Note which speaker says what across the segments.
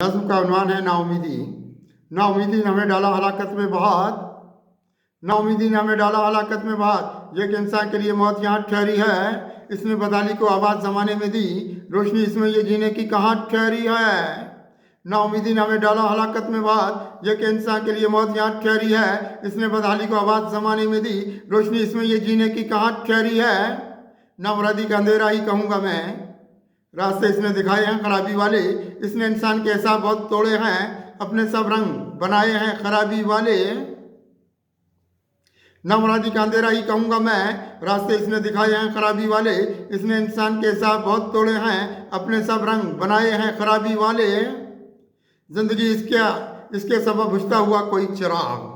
Speaker 1: नज़्म का उन्वान है नाउमीदी। नाउमीदी ने हमें डाला हलाकत में बहुत, नाउमीदी ने हमें डाला हलाकत में बहुत। एक इंसान के लिए मौत यहाँ ठहरी है, इसने बदहाली को आवाज़ ज़माने में दी, रोशनी इसमें ये जीने की कहाँ ठहरी है। नाउमीदी ने हमें डाला हलाकत में बहुत, एक इंसान के लिए मौत यहाँ ठहरी है, इसने बदहाली को आवाज़ ज़माने में दी, रोशनी इसमें ये जीने की कहाँ ठहरी है। नामुरादी का अंधेरा ही कहूँगा मैं, रास्ते इसने दिखाए हैं खराबी वाले, इसने इंसान के हिसाब बहुत तोड़े हैं, अपने सब रंग बनाए हैं खराबी वाले। नामुरादी का अंधेरा ही कहूँगा मैं, रास्ते इसने दिखाए हैं खराबी वाले, इसने इंसान के हिसाब बहुत तोड़े हैं, अपने सब रंग बनाए हैं खराबी वाले। जिंदगी इसके सबब बुझता हुआ कोई चिराग,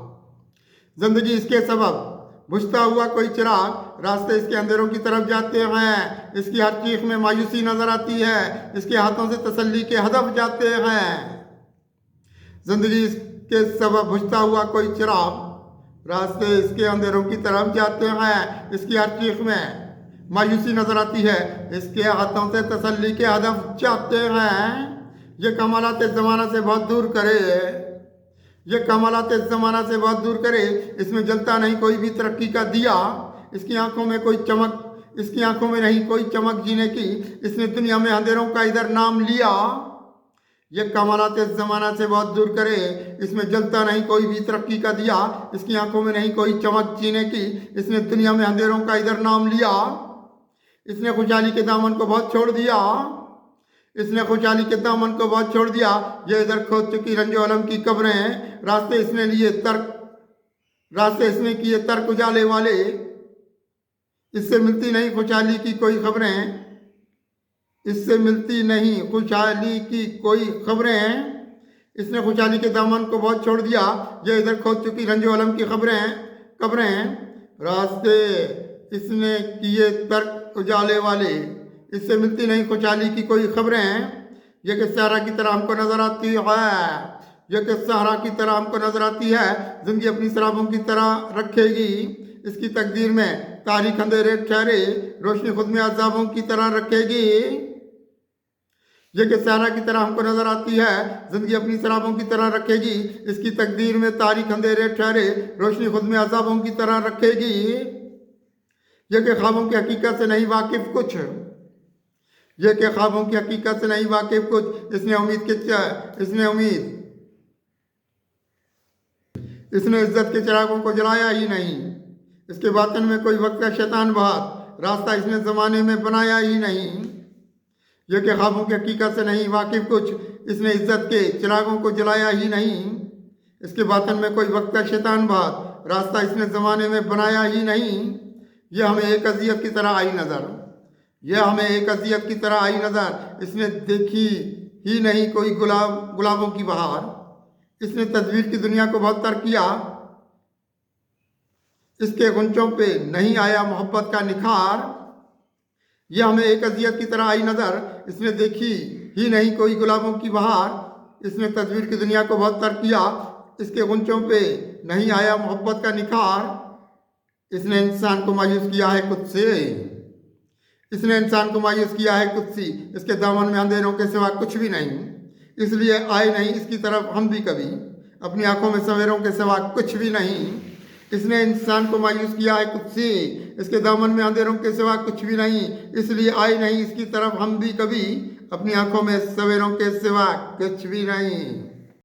Speaker 1: जिंदगी इसके सबब बुझता हुआ कोई चिराग, रास्ते इसके अंधेरों की तरफ जाते हैं, इसकी हर चीख में मायूसी नजर आती है, इसके हाथों से तसल्ली के हदफ जाते हैं। जिंदगी इसके सबब बुझता हुआ कोई चिराग, रास्ते इसके अंधेरों की तरफ जाते हैं, इसकी हर चीख में मायूसी नजर आती है, इसके हाथों से तसल्ली के हदफ जाते हैं। ये कमालात ज़माना से बहुत दूर करे, ये कमालात ज़माना से बहुत दूर करे, इसमें जलता नहीं कोई भी तरक्की का दिया, इसकी आंखों में कोई चमक, इसकी आंखों में नहीं कोई चमक जीने की, इसने दुनिया में अंधेरों का इधर नाम लिया। ये कमालात ज़माना से बहुत दूर करे, इसमें जलता नहीं कोई भी तरक्की का दिया, इसकी आंखों में नहीं कोई चमक जीने की, इसने दुनिया में अंधेरों का इधर नाम लिया। इसने खुशहाली के दामन को बहुत छोड़ दिया, इसने खुशहाली के दामन को बहुत छोड़ दिया, ये इधर खोद चुकी रंजो अलम की कब्रें, रास्ते इसने लिए तर्क, रास्ते इसने किए तर्क उजाले वाले, इससे मिलती नहीं खुशहाली की कोई खबरें, इससे मिलती नहीं खुशहाली की कोई खबरें। इसने खुशहाली के दामन को बहुत छोड़ दिया, ये इधर खोद चुकी रंजो अलम की कब्रें, रास्ते इसने किए तर्क उजाले वाले, इससे मिलती नहीं खुशहाली की कोई खबरें। ये कि सहरा की तरह हमको नजर आती है, ये कि सहरा की तरह हमको नजर आती है, जिंदगी अपनी शराबों की तरह रखेगी, इसकी तकदीर में तारीख अंधेरे ठहरे, रोशनी खुद में अजाबों की तरह रखेगी। ये कि सहरा की तरह हमको नजर आती है, जिंदगी अपनी शराबों की तरह रखेगी, इसकी तकदीर में तारीख अंधेरे ठहरे, रोशनी खुद में अजाबों की तरह रखेगी। ये कि ख्वाबों की हकीकत से नहीं वाकिफ कुछ, ये के ख्वाबों की हकीकत से नहीं वाकिफ कुछ, इसने इज्जत के चिरागों को जलाया ही नहीं, इसके बातन में कोई वक्त का शैतान बहार, रास्ता इसने ज़माने में बनाया ही नहीं। ये के ख्वाबों की हकीकत से नहीं वाकिफ कुछ, इसने इज्जत के चिरागों को जलाया ही नहीं, इसके बातन में कोई वक्त का शैतान बहार, रास्ता इसने ज़माने में बनाया ही नहीं। यह हमें एक अज़ियत की तरह आई नज़र, यह हमें एक अज़ियत की तरह आई नज़र, इसने देखी ही नहीं कोई गुलाबों की बहार, इसने तस्वीर की दुनिया को बहुत तर किया, इसके गुंचों पे नहीं आया मोहब्बत का निखार। यह हमें एक अज़ियत की तरह आई नज़र, इसने देखी ही नहीं कोई गुलाबों की बहार, इसने तस्वीर की दुनिया को बहुत तर किया, इसके गुंचों पे नहीं आया मोहब्बत का निखार। इसने इंसान को मायूस किया है खुद से, इसने इंसान को मायूस किया है खुद सी, इसके दामन में अंधेरों के सिवा कुछ भी नहीं, इसलिए आए नहीं इसकी तरफ हम भी कभी, अपनी आंखों में सवेरों के सिवा कुछ भी नहीं। इसने इंसान को मायूस किया है खुद से, इसके दामन में अंधेरों के सिवा कुछ भी नहीं, इसलिए आए नहीं इसकी तरफ हम भी कभी, अपनी आंखों में सवेरों के सिवा कुछ भी नहीं।